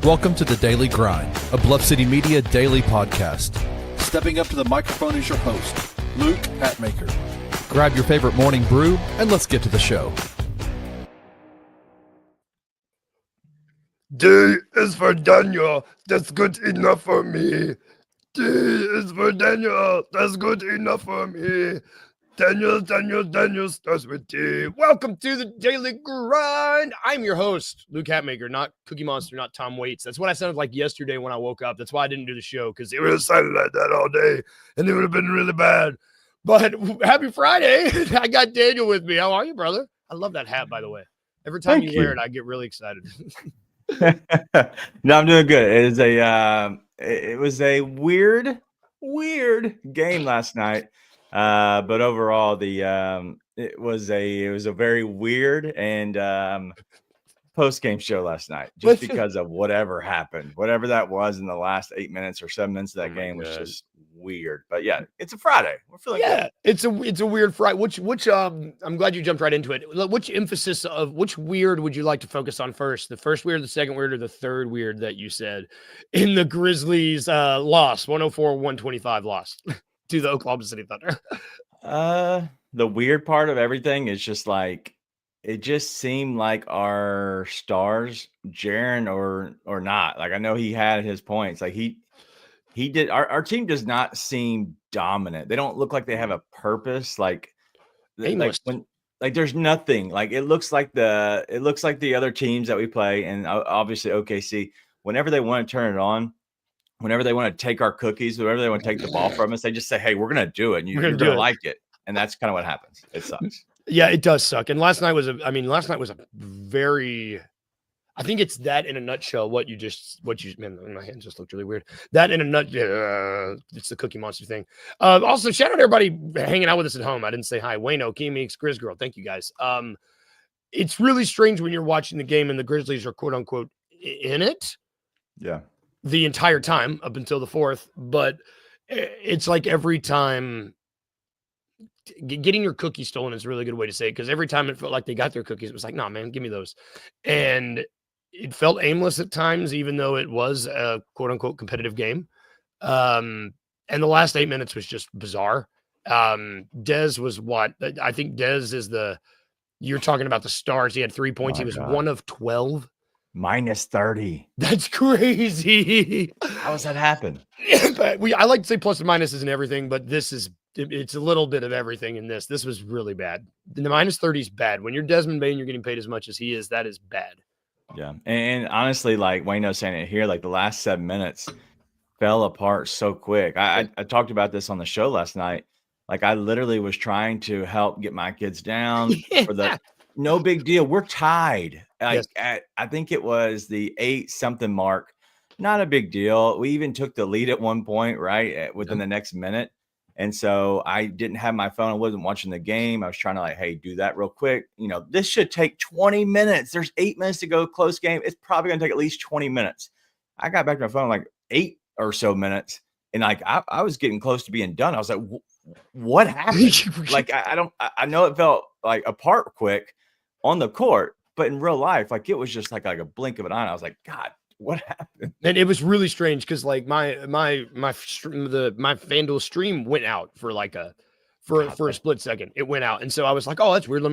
Welcome to The Daily Grind, a Bluff City Media daily podcast. Stepping up to the microphone is your host, Luke Hatmaker. Grab your favorite morning brew and let's get to the show. D is for Daniel. That's good enough for me. D is for Daniel. That's good enough for me. Daniel starts with D. Welcome to the Daily Grind. I'm your host, Luke Hatmaker, not Cookie Monster, not Tom Waits. That's what I sounded like yesterday when I woke up. That's why I didn't do the show, because it would have sounded like that all day, and it would have been really bad. But happy Friday. I got Daniel with me. How are you, brother? I love that hat, by the way. Every time you wear it, I get really excited. No, I'm doing good. It was a weird game last night. But overall, it was a very weird and post-game show last night, just because of whatever happened, whatever that was in the last 8 minutes or 7 minutes of that game was just weird. But yeah, it's a Friday. We're feeling good. It's a weird Friday. Which I'm glad you jumped right into it. Which emphasis of which weird would you like to focus on first? The first weird, the second weird, or the third weird that you said in the Grizzlies loss, 104-125 loss to the Oklahoma City Thunder? The weird part of everything is just like it just seemed like our stars, Jaren or not. Like I know he had his points. Like he did. Our team does not seem dominant. They don't look like they have a purpose. Like there's nothing. Like it looks like the other teams that we play, and obviously OKC. Whenever they want to turn it on, whenever they want to take our cookies, whenever they want to take the ball from us, they just say, "Hey, we're going to do it, and you're going to like it." And that's kind of what happens. It sucks. Yeah, it does suck. And last night was a very, I think it's that in a nutshell. Man, my hands just looked really weird. That in a nutshell, it's the Cookie Monster thing. Also, shout out to everybody hanging out with us at home. I didn't say hi. Wayno, Key Meeks, Grizz Girl. Thank you guys. It's really strange when you're watching the game and the Grizzlies are quote unquote in it. Yeah. The entire time up until the fourth, but it's like every time getting your cookies stolen is a really good way to say it, because every time it felt like they got their cookies, it was like, nah, man, give me those. And it felt aimless at times, even though it was a quote unquote competitive game. And the last 8 minutes was just bizarre. Dez was what? I think Dez is you're talking about the stars. He had 3 points. He was 1 of 12. Minus 30. That's crazy. How does that happen? But I like to say plus and minuses and everything, but it's a little bit of everything in this. This was really bad. The minus 30 is bad. When you're Desmond Bane, you're getting paid as much as he is. That is bad. Yeah. And honestly, like Wayno's saying it here, like the last 7 minutes fell apart so quick. I talked about this on the show last night. Like I literally was trying to help get my kids down for the no big deal. We're tied. Like I think it was the 8-something mark. Not a big deal. We even took the lead at one point, right? Within the next minute. And so I didn't have my phone. I wasn't watching the game. I was trying to like, hey, do that real quick. You know, this should take 20 minutes. There's 8 minutes to go, close game. It's probably going to take at least 20 minutes. I got back to my phone like 8 or so minutes. And like, I was getting close to being done. I was like, what happened? Like, I know it felt like apart quick on the court, but in real life, like it was just like a blink of an eye. I was like, God, what happened? And it was really strange because like my FanDuel stream went out for like for a split second. It went out, and so I was like, "Oh, that's weird.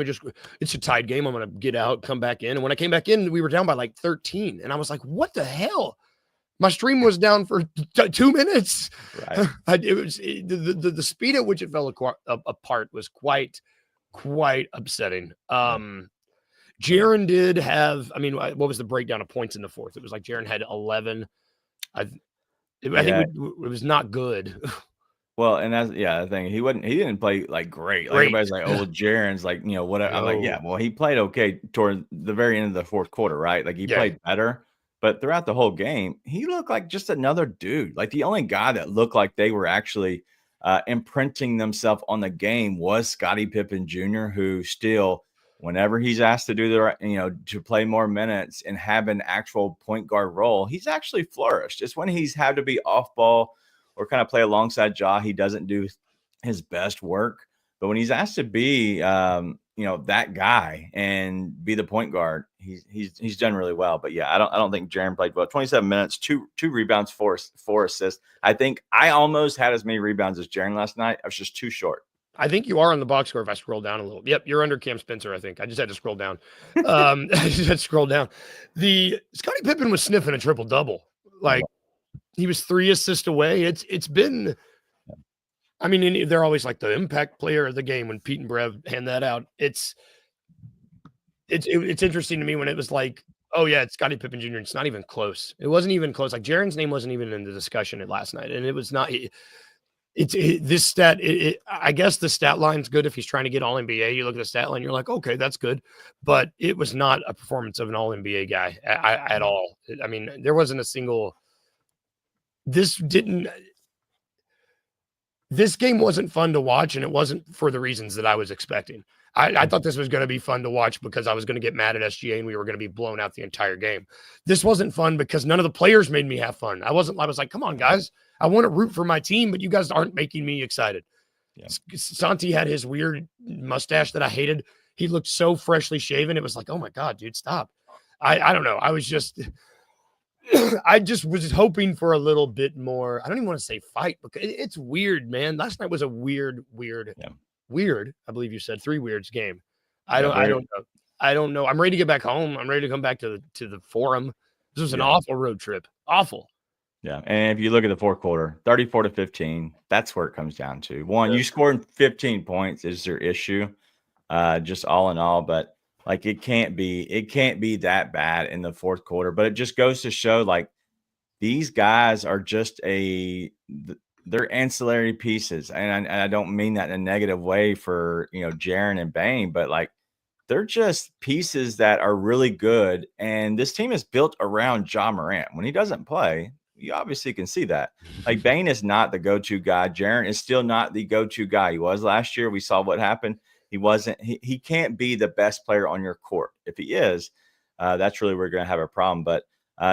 It's a tied game. I'm gonna get out, come back in." And when I came back in, we were down by like 13, and I was like, "What the hell?" My stream was down for 2 minutes. Right. It was the speed at which it fell apart was quite upsetting. Jaren did have, what was the breakdown of points in the fourth? It was like Jaren had 11. I think it was not good. Well, and that's the thing. He didn't play like great. Like everybody's like, oh, Jaren's like, whatever. No. I'm like, yeah, well, he played okay toward the very end of the fourth quarter, right? Like he played better, but throughout the whole game, he looked like just another dude. Like the only guy that looked like they were actually imprinting themselves on the game was Scottie Pippen Jr., who still, whenever he's asked to do to play more minutes and have an actual point guard role, he's actually flourished. It's when he's had to be off ball or kind of play alongside Ja, he doesn't do his best work. But when he's asked to be that guy and be the point guard. He's done really well. But yeah, I don't think Jaren played well. 27 minutes, two rebounds, four assists. I think I almost had as many rebounds as Jaren last night. I was just too short. I think you are on the box score if I scroll down a little. Yep, you're under Cam Spencer, I think. I just had to scroll down. I just had to scroll down. The Scottie Pippen was sniffing a triple-double. Like, he was 3 assists away. It's been – I mean, they're always like the impact player of the game when Pete and Brev hand that out. It's interesting to me when it was like, oh, yeah, it's Scottie Pippen Jr. It's not even close. It wasn't even close. Like, Jaren's name wasn't even in the discussion at last night, and it was not – this stat. I guess the stat line's good if he's trying to get all NBA. You look at the stat line, you're like, okay, that's good, but it was not a performance of an all NBA guy at all. I mean, there wasn't a single. This game wasn't fun to watch, and it wasn't for the reasons that I was expecting. I thought this was going to be fun to watch because I was going to get mad at SGA and we were going to be blown out the entire game. This wasn't fun because none of the players made me have fun. I was like, come on, guys. I want to root for my team, but you guys aren't making me excited. Yeah. Santi had his weird mustache that I hated. He looked so freshly shaven. It was like, oh my God, dude, stop. I don't know. I just was hoping for a little bit more. I don't even want to say fight because it's weird, man. Last night was a weird. I believe you said 3 weirds game. I don't know. I'm ready to get back home. I'm ready to come back to the forum. This was an awful road trip. Awful. Yeah. And if you look at the fourth quarter, 34-15, that's where it comes down to. One, you scored 15 points is your issue, just all in all. But like it can't be that bad in the fourth quarter. But it just goes to show like these guys are just they're ancillary pieces. And I don't mean that in a negative way for Jaren and Bane, but like they're just pieces that are really good. And this team is built around Ja Morant. When he doesn't play, you obviously can see that. Like Bane is not the go-to guy. Jaren is still not the go-to guy. He was last year. We saw what happened. He wasn't. He can't be the best player on your court. If he is, that's really where we're going to have a problem. But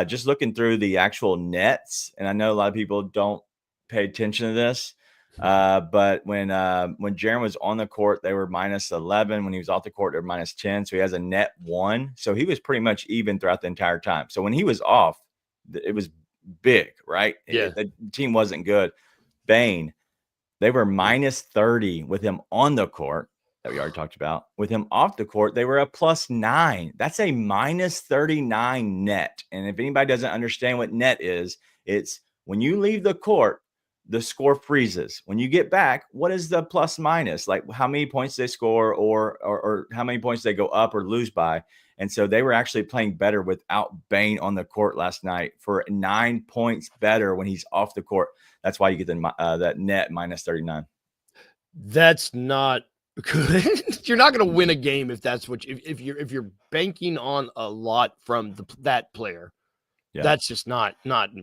just looking through the actual nets, and I know a lot of people don't pay attention to this, but when Jaren was on the court, they were -11. When he was off the court, they were -10. So he has a net 1. So he was pretty much even throughout the entire time. So when he was off, it was big, right? Yeah. The team wasn't good. Bane, they were -30 with him on the court that we already talked about. With him off the court, they were a +9. That's a -39 net. And if anybody doesn't understand what net is, it's when you leave the court, the score freezes. When you get back, what is the plus minus? Like how many points they score or how many points they go up or lose by. And so they were actually playing better without Bane on the court last night for 9 points better when he's off the court. That's why you get that net -39. That's not good. You're not going to win a game if that's what if you're banking on a lot from that player. Yeah. That's just not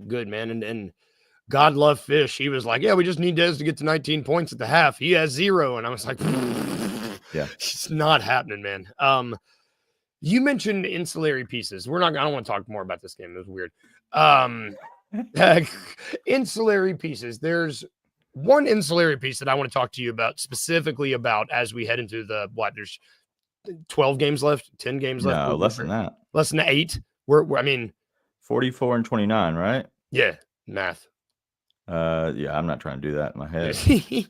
good, man. And God love Fish. He was like, yeah, we just need Dez to get to 19 points at the half. He has 0. And I was like, yeah, it's not happening, man. You mentioned ancillary pieces. I don't want to talk more about this game. It was weird. Ancillary pieces. There's one ancillary piece that I want to talk to you about specifically about as we head into there's 12 games left, 10 games left. No, less than that. Less than 8. I mean, 44 and 29, right? Yeah. Math. Yeah, I'm not trying to do that in my head,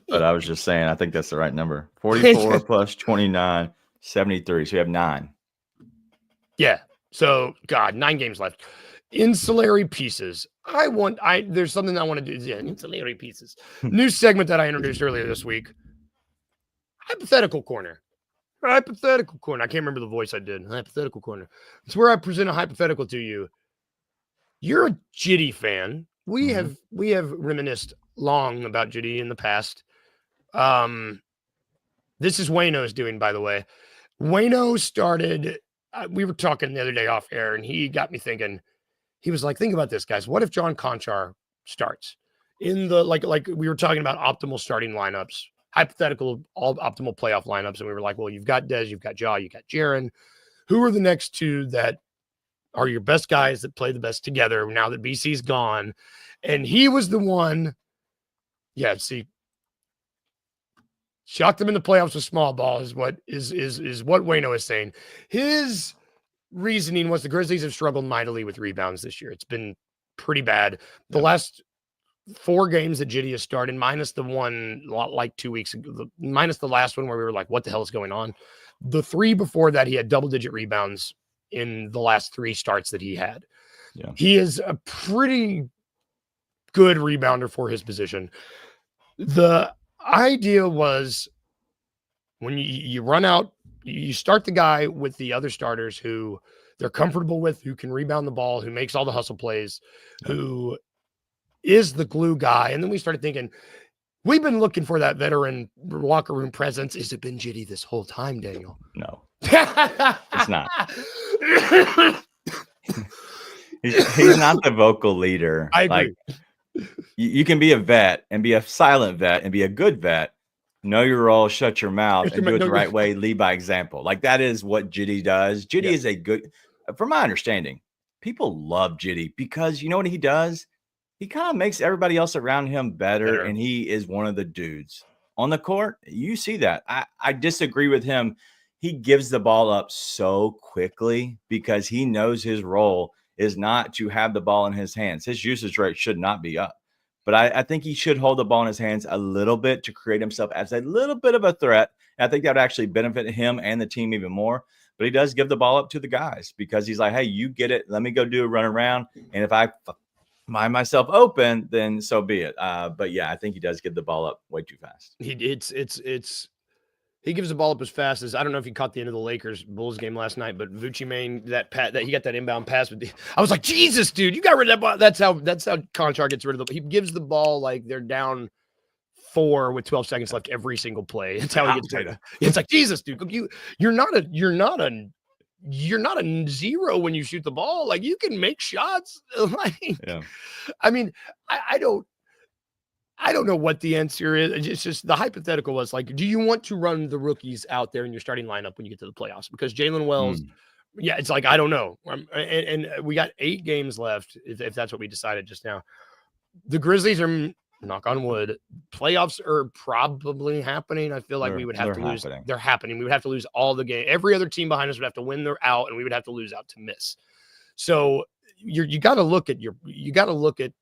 but I was just saying, I think that's the right number. 44 plus 29, 73. So you have 9. Yeah. So, 9 games left. Ancillary pieces. There's something I want to do. Yeah, ancillary pieces. New segment that I introduced earlier this week. Hypothetical corner. Hypothetical corner. I can't remember the voice I did. Hypothetical corner. It's where I present a hypothetical to you. You're a Jitty fan. We have reminisced long about Jitty in the past. This is Wayno's doing, by the way. Wayno started. We were talking the other day off air, and he got me thinking. He was like, "Think about this, guys. What if John Konchar starts in the like we were talking about optimal starting lineups, hypothetical all optimal playoff lineups, and we were like, well, you've got Dez, you've got Ja, you got Jaren. Who are the next 2 that are your best guys that play the best together now that BC's gone?" And he was the one. Yeah, see, Shocked them in the playoffs with small ball is what Wayno is saying. His reasoning was the Grizzlies have struggled mightily with rebounds this year. It's been pretty bad. The last 4 games that Giddey has started, minus the one like 2 weeks ago, minus the last one where we were like, what the hell is going on? The 3 before that, he had double-digit rebounds in the last 3 starts that he had. Yeah. He is a pretty good rebounder for his position. The idea was when you run out, you start the guy with the other starters who they're comfortable with, who can rebound the ball, who makes all the hustle plays, who is the glue guy. And then we started thinking, we've been looking for that veteran locker room presence. Has it been Giddey this whole time, Daniel? No, it's not. He's not the vocal leader. I agree. Like, you can be a vet and be a silent vet and be a good vet. Know your role, shut your mouth, and do it the right way. Lead by example. Like that is what Giddey does. Giddey is a good, from my understanding, people love Giddey because you know what he does? He kind of makes everybody else around him better, and he is one of the dudes on the court. You see that. I disagree with him. He gives the ball up so quickly because he knows his role is not to have the ball in his hands. His usage rate should not be up. But I think he should hold the ball in his hands a little bit to create himself as a little bit of a threat. I think that would actually benefit him and the team even more. But he does give the ball up to the guys because he's like, hey, you get it. Let me go do a run around. And if I find myself open, then so be it. But yeah, I think he does give the ball up way too fast. He gives the ball up as fast as, I don't know if you caught the end of the Lakers Bulls game last night, but Vucci Main, that he got that inbound pass with I was like, Jesus, dude, you got rid of that ball. That's how Konchar gets rid of he gives the ball like they're down 4 with 12 seconds left every single play. That's how he gets rid of it. It's like, Jesus, dude, you're not a 0 when you shoot the ball. Like you can make shots. I mean, I don't know what the answer is. It's just the hypothetical was like, do you want to run the rookies out there in your starting lineup when you get to the playoffs? Because Jalen Wells, it's like, I don't know. And we got 8 games left if that's what we decided just now. The Grizzlies are, knock on wood, playoffs are probably happening. I feel like we would have to lose. They're happening. We would have to lose all the game. Every other team behind us would have to win their out, and we would have to lose out to miss. So you got to look at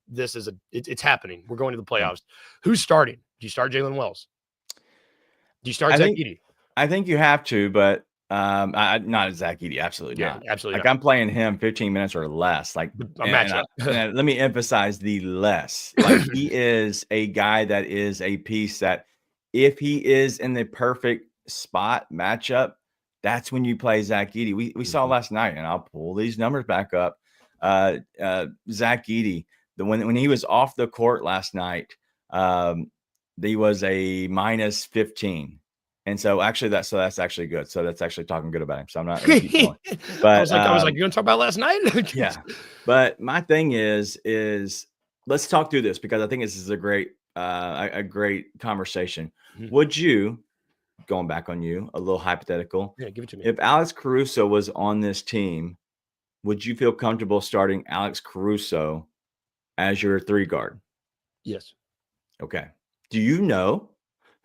this as it's happening. We're going to the playoffs. Who's starting? Do you start Jalen Wells? Do you start Zach Edey? I think you have to, but not Zach Edey. Absolutely not. Absolutely. Like I'm playing him 15 minutes or less. Like a matchup. And let me emphasize the less. Like he is a guy that is a piece that if he is in the perfect spot matchup, that's when you play Zach Edey. We saw last night, and I'll pull these numbers back up. Zach Edey, when he was off the court last night, he was a minus 15. And so actually that's actually good. So that's actually talking good about him. So I'm not going to keep going. But I was like, you want to talk about last night? Yeah. But my thing is let's talk through this because I think this is a great conversation. Would you, going back on you, a little hypothetical. Yeah, give it to me. If Alex Caruso was on this team, would you feel comfortable starting Alex Caruso as your 3 guard? Yes. Okay. Do you know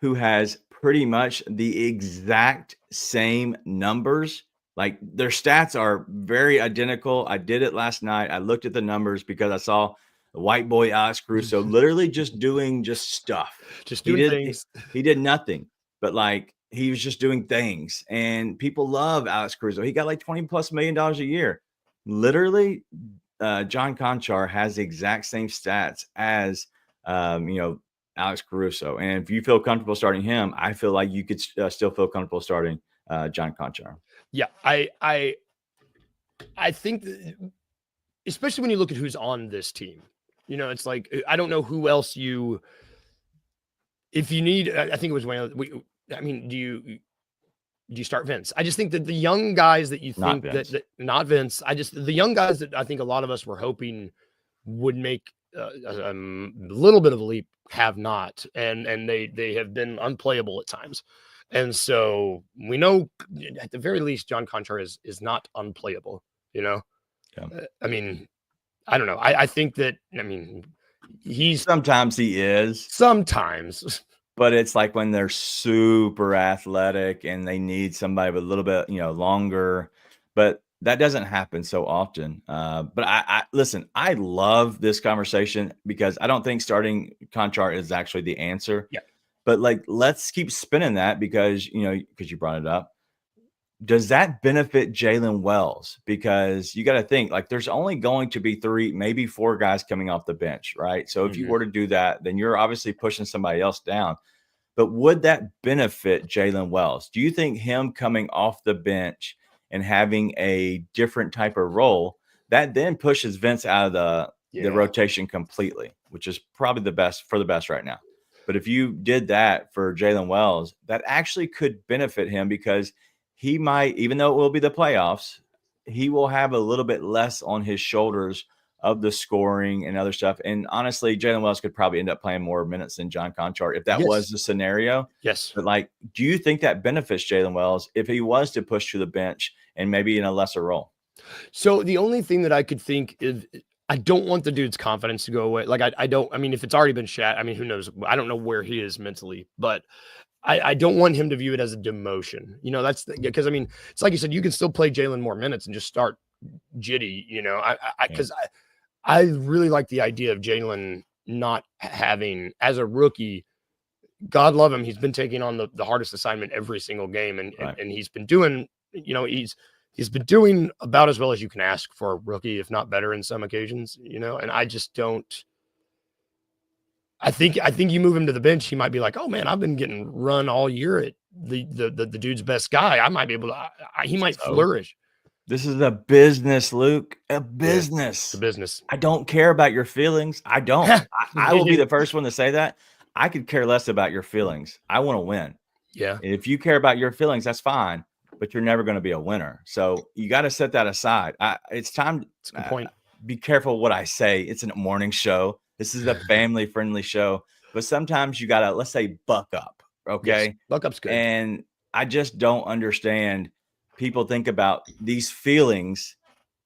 who has pretty much the exact same numbers? Like their stats are very identical. I did it last night. I looked at the numbers because I saw the white boy Alex Caruso literally just doing stuff. Just doing things. He did nothing, but like he was just doing things. And people love Alex Caruso. He got like $20+ million a year. Literally, John Konchar has the exact same stats as Alex Caruso. And if you feel comfortable starting him, I feel like you could still feel comfortable starting John Konchar. Yeah, I think that, especially when you look at who's on this team, it's like, I don't know who else if you need, I think it was do you start Vince? I just think that the young guys that you think not Vince, the young guys that I think a lot of us were hoping would make a little bit of a leap have not, and they have been unplayable at times. And so we know at the very least, John Konchar is not unplayable, Yeah. I mean, I don't know. I think that, sometimes he is. Sometimes. but it's like when they're super athletic and they need somebody with a little bit, longer, but that doesn't happen so often. But I listen, I love this conversation because I don't think starting Konchar is actually the answer. Yeah. But like, let's keep spinning that because you brought it up. Does that benefit Jalen Wells? Because you got to think like there's only going to be 3, maybe 4 guys coming off the bench, right? So if you were to do that, then you're obviously pushing somebody else down. But would that benefit Jalen Wells? Do you think him coming off the bench and having a different type of role that then pushes Vince out of the rotation completely, which is probably the best right now? But if you did that for Jalen Wells, that actually could benefit him because he might, even though it will be the playoffs, he will have a little bit less on his shoulders of the scoring and other stuff. And honestly, Jalen Wells could probably end up playing more minutes than John Konchar if that was the scenario. Yes. But like, do you think that benefits Jalen Wells if he was to push to the bench and maybe in a lesser role? So the only thing that I could think is I don't want the dude's confidence to go away. Like I don't, I mean, if it's already been shat, I mean, who knows? I don't know where he is mentally, but I don't want him to view it as a demotion. That's because I mean, it's like you said, you can still play Jalen more minutes and just start Jitty, because I really like the idea of Jalen not having, as a rookie, God love him, he's been taking on the hardest assignment every single game, and he's been doing, he's been doing about as well as you can ask for a rookie, if not better in some occasions, and I just don't. I think you move him to the bench, he might be like, oh man, I've been getting run all year at the dude's best guy. I might be able to. He might flourish. This is a business, Luke. A business. It's a business. I don't care about your feelings. I don't. I will be the first one to say that. I could care less about your feelings. I want to win. Yeah. And if you care about your feelings, that's fine, but you're never going to be a winner. So you got to set that aside. It's time. That's a good point. Be careful what I say. It's a morning show. This is a family-friendly show. But sometimes you got to, let's say, buck up. Okay. Yes, buck up's good. And I just don't understand. People think about these feelings.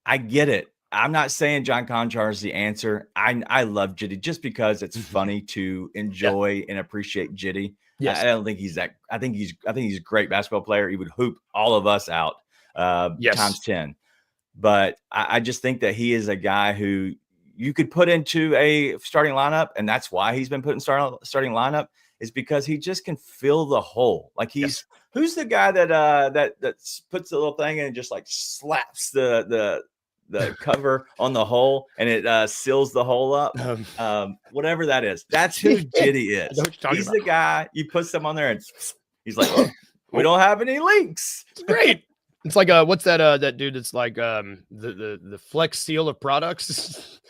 I get it. I'm not saying John Konchar is the answer. I love Jitty just because it's funny to enjoy and appreciate Jitty. Yes. I don't think he's that. I think he's a great basketball player. He would hoop all of us out times 10. But I just think that he is a guy who you could put into a starting lineup, and that's why he's been put in starting lineup, is because he just can fill the hole. Like who's the guy that puts the little thing in and just like slaps the cover on the hole and it seals the hole up. Whatever that is, that's who Jitty is. He's the guy you put some on there and he's like, oh, we don't have any leaks. It's great. It's like what's that dude? It's like the Flex Seal of products.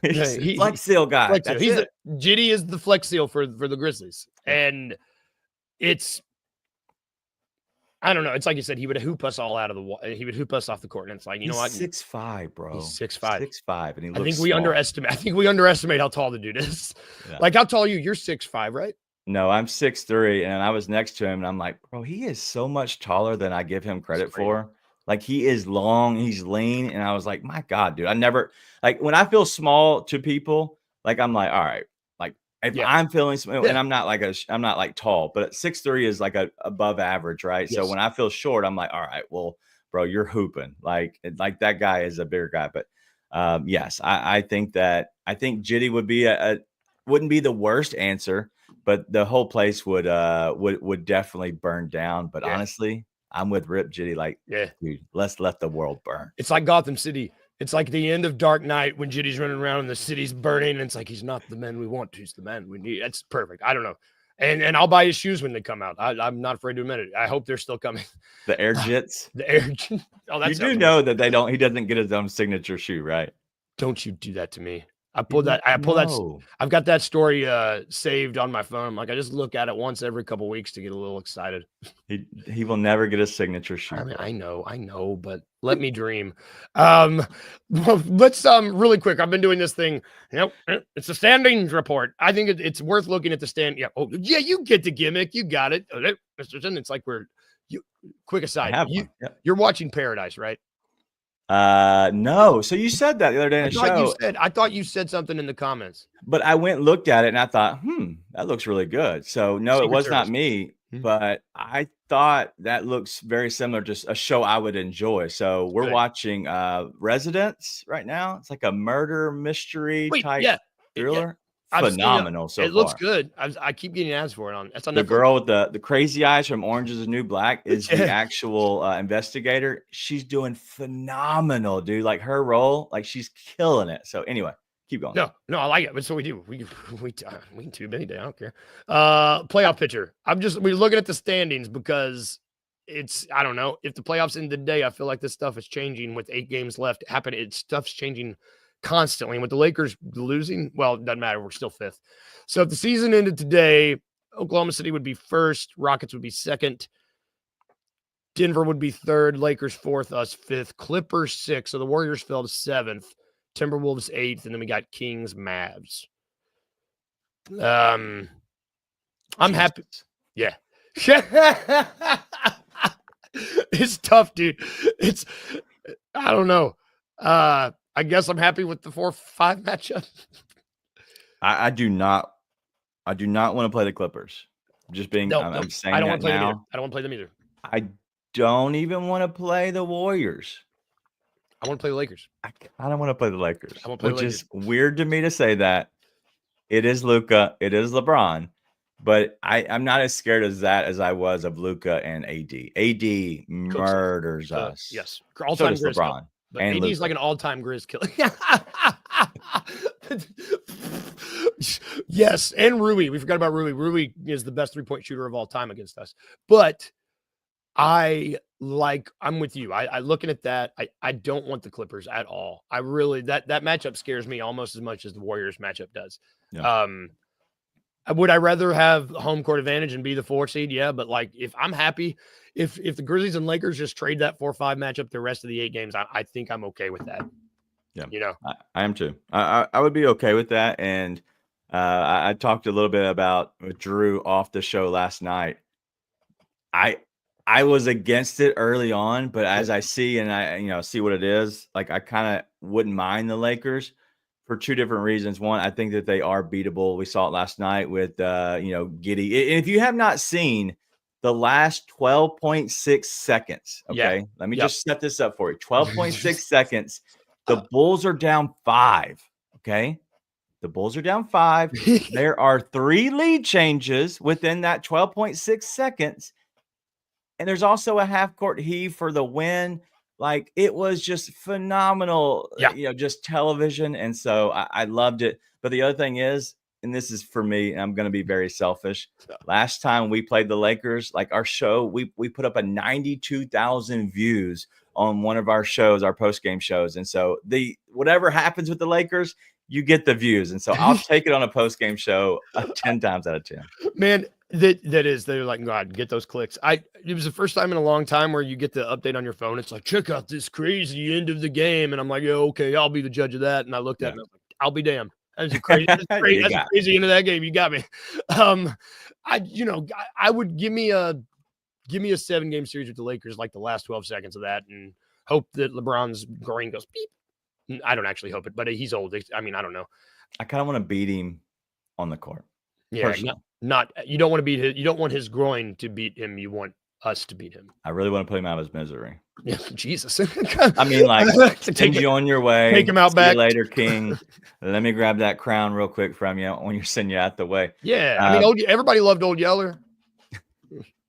Flex Seal guy. Flex Seal. Jitty is the Flex Seal for the Grizzlies, and it's. I don't know. It's like you said, he would hoop us all out of the. He would hoop us off the court, and it's like he's what? 6'5", bro. He's 6'5", 6'5", and he looks. I think we underestimate how tall the dude is. Yeah. Like how tall are you? You're 6'5", right? No, I'm 6'3", and I was next to him, and I'm like, bro, he is so much taller than I give him credit for. Like he is long, he's lean, and I was like, my God, dude, I never like when I feel small to people, like I'm like, all right, like if I'm feeling small, and I'm not like tall, but 6'3" is like above average, right? Yes. So when I feel short, I'm like, all right, well, bro, you're hooping, like that guy is a bigger guy, but yes, I think Jitty would be wouldn't be the worst answer, but the whole place would definitely burn down. But honestly, I'm with Rip Jitty. Like, dude, let's let the world burn. It's like Gotham City. It's like the end of Dark Knight when Jitty's running around and the city's burning. And it's like, he's not the man we want. He's the man we need. That's perfect. I don't know. And I'll buy his shoes when they come out. I'm not afraid to admit it. I hope they're still coming. The Air Jits. The Air Jits. Oh, that's you do know that he doesn't get his own signature shoe, right? Don't you do that to me. I've got that story saved on my phone. Like I just look at it once every couple of weeks to get a little excited. He will never get a signature shoe. I mean, I know, but let me dream. Well, let's really quick. I've been doing this thing. It's a standings report. I think it's worth looking at the stand. Yeah. Oh, yeah. You get the gimmick. You got it, Mr. Sin. It's like quick aside. You're watching Paradise, right? No. So you said that the other day in the show, I thought you said something in the comments. but I went and looked at it and I thought, that looks really good. So no, it Secret was not Service. me, Hmm. but I thought that looks very similar to a show I would enjoy. So we're Good. watching Residence right now. It's like a murder mystery type thriller. I've seen it. Phenomenal so far. It looks good. I keep getting ads for it on. That's on The Netflix. girl with the crazy eyes from Orange is the New Black is the actual investigator. She's doing phenomenal, dude. Like her role, like she's killing it. So anyway, keep going. No, I like it. That's what we do. We can too many days. I don't care. Playoff pitcher. We're looking at the standings because I don't know if the playoffs end today. I feel like this stuff is changing with 8 games left. Stuff's changing constantly. And with the Lakers losing, well, it doesn't matter. We're still 5th. So if the season ended today, Oklahoma City would be 1st, Rockets would be 2nd, Denver would be 3rd, Lakers 4th, us 5th, Clippers 6th. So the Warriors fell to 7th, Timberwolves 8th, and then we got Kings, Mavs. I'm happy. Yeah. It's tough, dude. I don't know. I guess I'm happy with the 4-5 matchup. I do not want to play the Clippers. Just being, I'm saying I don't that want to play them either. now. I don't want to play them either. I don't even want to play the Warriors. I want to play the Lakers. I don't want to play the Lakers, I want to play the which Lakers. is weird to me to say that. It is Luka, it is LeBron, but I'm not as scared as that as I was of Luka and AD. AD murders us. Yes, So all-time does Grizz LeBron. killer. But And AD is Luka. like an all-time Grizz killer. Yes, and Rui. We forgot about Rui. Rui is the best 3-point shooter of all time against us. But I'm with you. I looking at that. I don't want the Clippers at all. I really that matchup scares me almost as much as the Warriors matchup does. Yeah. Would I rather have home court advantage and be the 4 seed? Yeah, but like if I'm happy, if the Grizzlies and Lakers just trade that 4-5 matchup the rest of the 8 games, I think I'm okay with that. Yeah, you know, I am too. I would be okay with that. And I talked a little bit about with Drew off the show last night. I was against it early on, but as I see and I see what it is, like I kind of wouldn't mind the Lakers for 2 different reasons. One, I think that they are beatable. We saw it last night with Giddey. And if you have not seen the last 12.6 seconds, okay, let me just set this up for you. 12.6 seconds. The Bulls are down 5. Okay. The Bulls are down 5. There are 3 lead changes within that 12.6 seconds. And there's also a half court heave for the win. Like it was just phenomenal, just television. And so I loved it. But the other thing is, and this is for me, and I'm going to be very selfish. Last time we played the Lakers, like our show, we put up a 92,000 views on one of our shows, our post-game shows. And so whatever happens with the Lakers, you get the views. And so I'll take it on a post-game show 10 times out of 10. Man, they're like, God, get those clicks. It was the first time in a long time where you get the update on your phone. It's like, check out this crazy end of the game. And I'm like, yeah, okay, I'll be the judge of that. And I looked at it and I was like, I'll be damned. That's a crazy, that's a crazy end of that game. You got me. I would give me a 7-game series with the Lakers, like the last 12 seconds of that, and hope that LeBron's groin goes beep. I don't actually hope it, but he's old. I mean, I don't know. I kind of want to beat him on the court. Yeah, you don't want to beat his. You don't want his groin to beat him. You want us to beat him. I really want to put him out of his misery. Yeah, Jesus. I mean, like, send you on your way. Take him out See back. you later, King. Let me grab that crown real quick from you when you're sending you out the way. Yeah, I mean, everybody loved Old Yeller.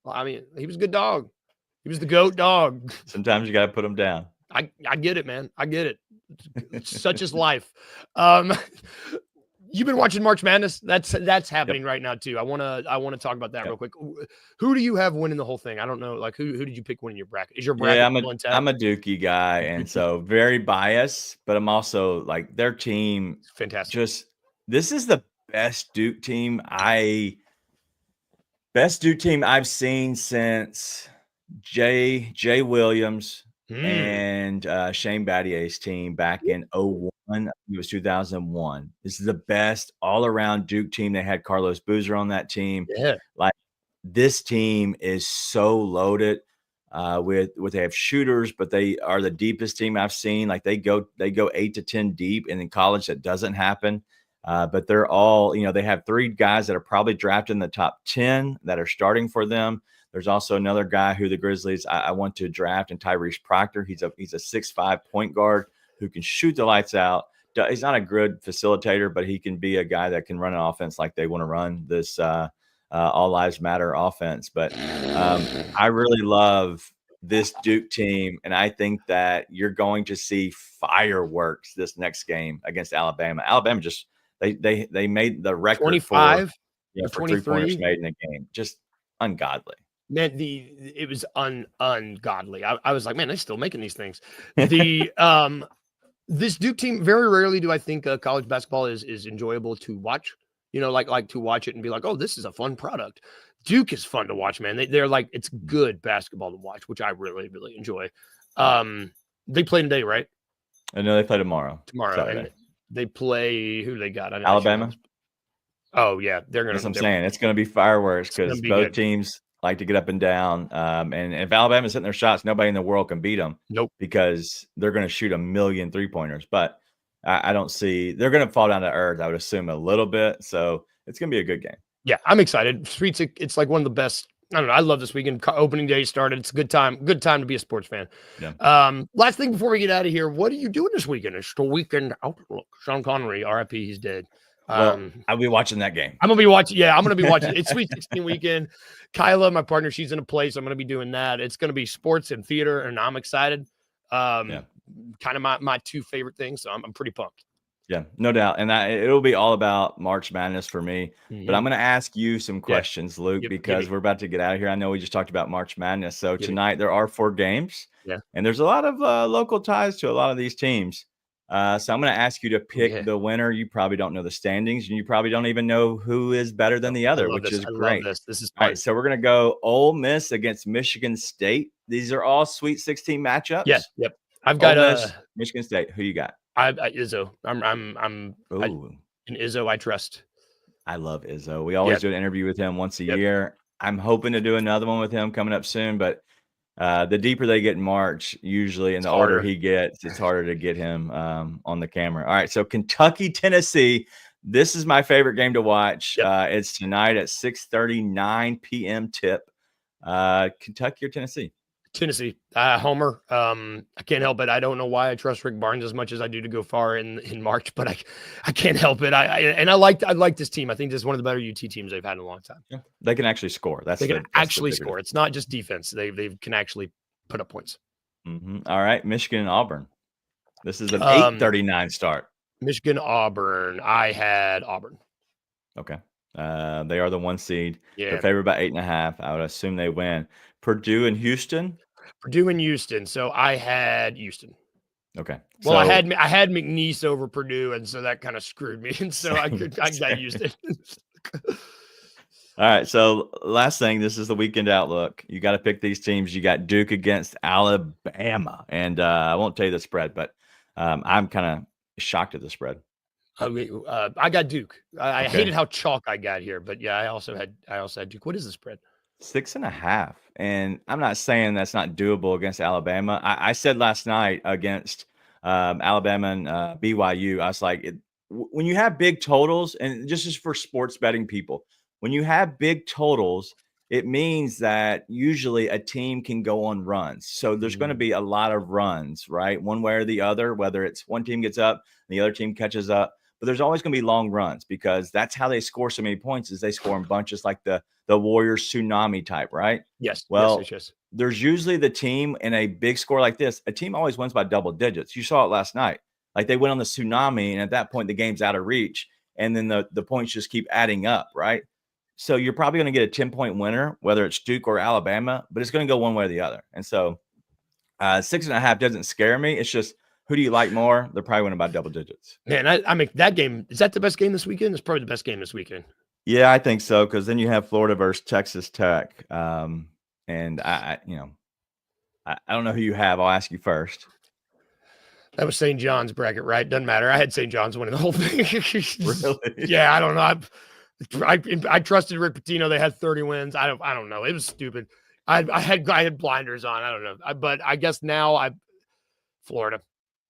I mean, he was a good dog. He was the GOAT dog. Sometimes you got to put him down. I get it, man. I get it. It's such is life. You've been watching March Madness. That's happening right now too. I want to talk about that real quick. Who do you have winning the whole thing? I don't know. Like who did you pick winning your bracket? Is your bracket? Yeah, I'm a Dookie guy, and so very biased. But I'm also like their team. Fantastic. This is the best Duke team I've seen since Jay Williams and Shane Battier's team back in 2001. It was 2001. This is the best all-around Duke team. They had Carlos Boozer on that team. Yeah. Like this team is so loaded. they have shooters, but they are the deepest team I've seen. Like they go 8 to 10 deep, and in college that doesn't happen. But they're all, they have 3 guys that are probably drafted in the top 10 that are starting for them. There's also another guy who the Grizzlies I want to draft, and Tyrese Proctor. He's a 6'5" point guard who can shoot the lights out. He's not a good facilitator, but he can be a guy that can run an offense like they want to run this All Lives Matter offense. But I really love this Duke team, and I think that you're going to see fireworks this next game against Alabama. Alabama just they made the record 25 for 3-pointers made in a game. Just ungodly. Man, it was ungodly. I was like, man, they're still making these things. The this Duke team, very rarely do I think college basketball is enjoyable to watch. Like to watch it and be like, oh, this is a fun product. Duke is fun to watch, man. They're like, it's good basketball to watch, which I really, really enjoy. They play today, right? I know they play tomorrow. And they play, who they got? Alabama. Oh yeah, they're gonna. That's what I'm saying. It's gonna be fireworks because both teams like to get up and down. And if Alabama's hitting their shots, nobody in the world can beat them. Nope. Because they're going to shoot a million 3-pointers. But I don't see – they're going to fall down to earth, I would assume, a little bit. So it's going to be a good game. Yeah, I'm excited. Streets, it's like one of the best – I don't know. I love this weekend. Opening day started. It's a good time. Good time to be a sports fan. Yeah. Last thing before we get out of here, what are you doing this weekend? It's the weekend outlook. Sean Connery, RIP, he's dead. Well, I'll be watching that game. I'm going to be watching. Yeah, I'm going to be watching. It's Sweet 16 weekend. Kyla, my partner, she's in a place. I'm going to be doing that. It's going to be sports and theater, and I'm excited. Kind of my 2 favorite things. So I'm pretty pumped. Yeah, no doubt. And it'll be all about March Madness for me. Mm-hmm. But I'm going to ask you some questions, Luke, because we're about to get out of here. I know we just talked about March Madness. So tonight there are 4 games. Yeah. And there's a lot of local ties to a lot of these teams. So I'm going to ask you to pick the winner. You probably don't know the standings, and you probably don't even know who is better than the other, which is great. This is all right. So we're going to go Ole Miss against Michigan State. These are all Sweet 16 matchups. Yes. Yep. I've got Michigan State. Who you got? I Izzo. I'm in Izzo. I trust. I love Izzo. We always do an interview with him once a year. I'm hoping to do another one with him coming up soon, but the deeper they get in March, usually, and the older he gets, it's harder to get him on the camera. All right, so Kentucky, Tennessee. This is my favorite game to watch. It's tonight at 6:39 p.m. tip. Kentucky or Tennessee? Tennessee. Homer. I can't help it. I don't know why I trust Rick Barnes as much as I do to go far in March, but I can't help it. I like this team. I think this is one of the better UT teams they've had in a long time. Yeah. They can actually score. They can actually score. It's not just defense. They can actually put up points. Mm-hmm. All right, Michigan and Auburn. This is an 8:39 start. Michigan, Auburn. I had Auburn. Okay. They are the 1 seed. Yeah. They're favored by 8.5. I would assume they win. Purdue and Houston. Purdue and Houston. So I had Houston. Okay. Well, I had McNeese over Purdue, and so that kind of screwed me. And so I got Houston. All right. So last thing, this is the weekend outlook. You got to pick these teams. You got Duke against Alabama, and I won't tell you the spread, but I'm kind of shocked at the spread. I got Duke. I hated how chalk I got here, but yeah, I also had Duke. What is the spread? 6.5. And I'm not saying that's not doable against Alabama. I said last night against Alabama and BYU, I was like, when you have big totals, and just for sports betting people, when you have big totals, it means that usually a team can go on runs. So there's going to be a lot of runs, right? One way or the other, whether it's one team gets up and the other team catches up. But there's always going to be long runs because that's how they score so many points is they score in bunches like the Warriors tsunami type, right? Yes. Well, yes. There's usually the team in a big score like this. A team always wins by double digits. You saw it last night. Like they went on the tsunami, and at that point, the game's out of reach. And then the points just keep adding up, right? So you're probably going to get a 10-point winner, whether it's Duke or Alabama, but it's going to go one way or the other. And so 6.5 doesn't scare me. It's just, who do you like more? They're probably winning by double digits. Man, I mean, that game, is that the best game this weekend? It's probably the best game this weekend. Yeah, I think so, because then you have Florida versus Texas Tech. And I don't know who you have. I'll ask you first. That was St. John's bracket, right? Doesn't matter. I had St. John's winning the whole thing. Really? Yeah, I don't know. I trusted Rick Pitino. They had 30 wins. I don't know. It was stupid. I had blinders on. I don't know, but I guess now Florida.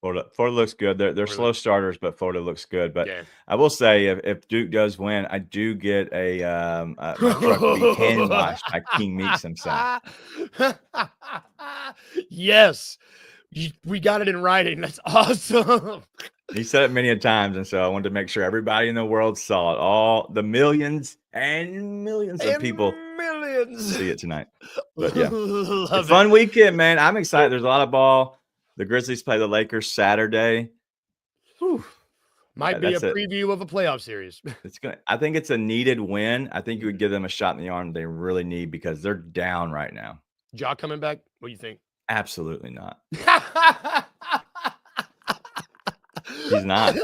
Florida looks good. They're slow starters, but Florida looks good. But Yeah. I will say, if Duke does win, I do get my truck to be hand washed by King Meeks himself. Yes, we got it in writing. That's awesome. He said it many a times, and so I wanted to make sure everybody in the world saw it. All the millions and millions of people see it tonight. But yeah, it's a fun weekend, man. I'm excited. There's a lot of ball. The Grizzlies play the Lakers Saturday. Whew. Might be a preview of a playoff series. I think it's a needed win. I think you would give them a shot in the arm they really need because they're down right now. Ja coming back? What do you think? Absolutely not. He's not.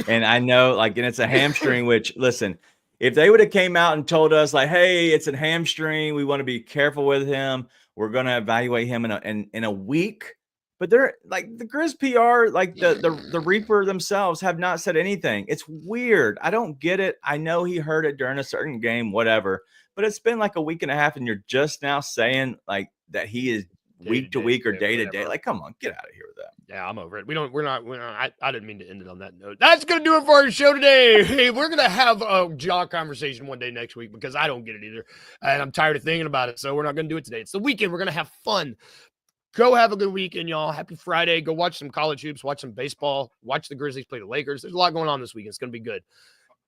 And I know, and it's a hamstring, which, listen, if they would have came out and told us, hey, it's a hamstring, we want to be careful with him, we're going to evaluate him in a week. But they're the Grizz PR, the Reaper themselves have not said anything. It's weird. I don't get it. I know he heard it during a certain game, whatever. But it's been a week and a half, and you're just now saying that he is week to week or day to day. Come on, get out of here with that. Yeah, I'm over it. We're not. I didn't mean to end it on that note. That's gonna do it for our show today. Hey, we're gonna have a jaw conversation one day next week because I don't get it either, and I'm tired of thinking about it. So we're not gonna do it today. It's the weekend. We're gonna have fun. Go have a good weekend, y'all. Happy Friday. Go watch some college hoops. Watch some baseball. Watch the Grizzlies play the Lakers. There's a lot going on this weekend. It's gonna be good.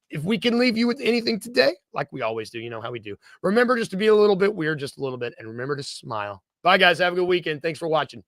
If we can leave you with anything today, like we always do, you know how we do. Remember just to be a little bit weird, just a little bit, and remember to smile. Bye, guys. Have a good weekend. Thanks for watching.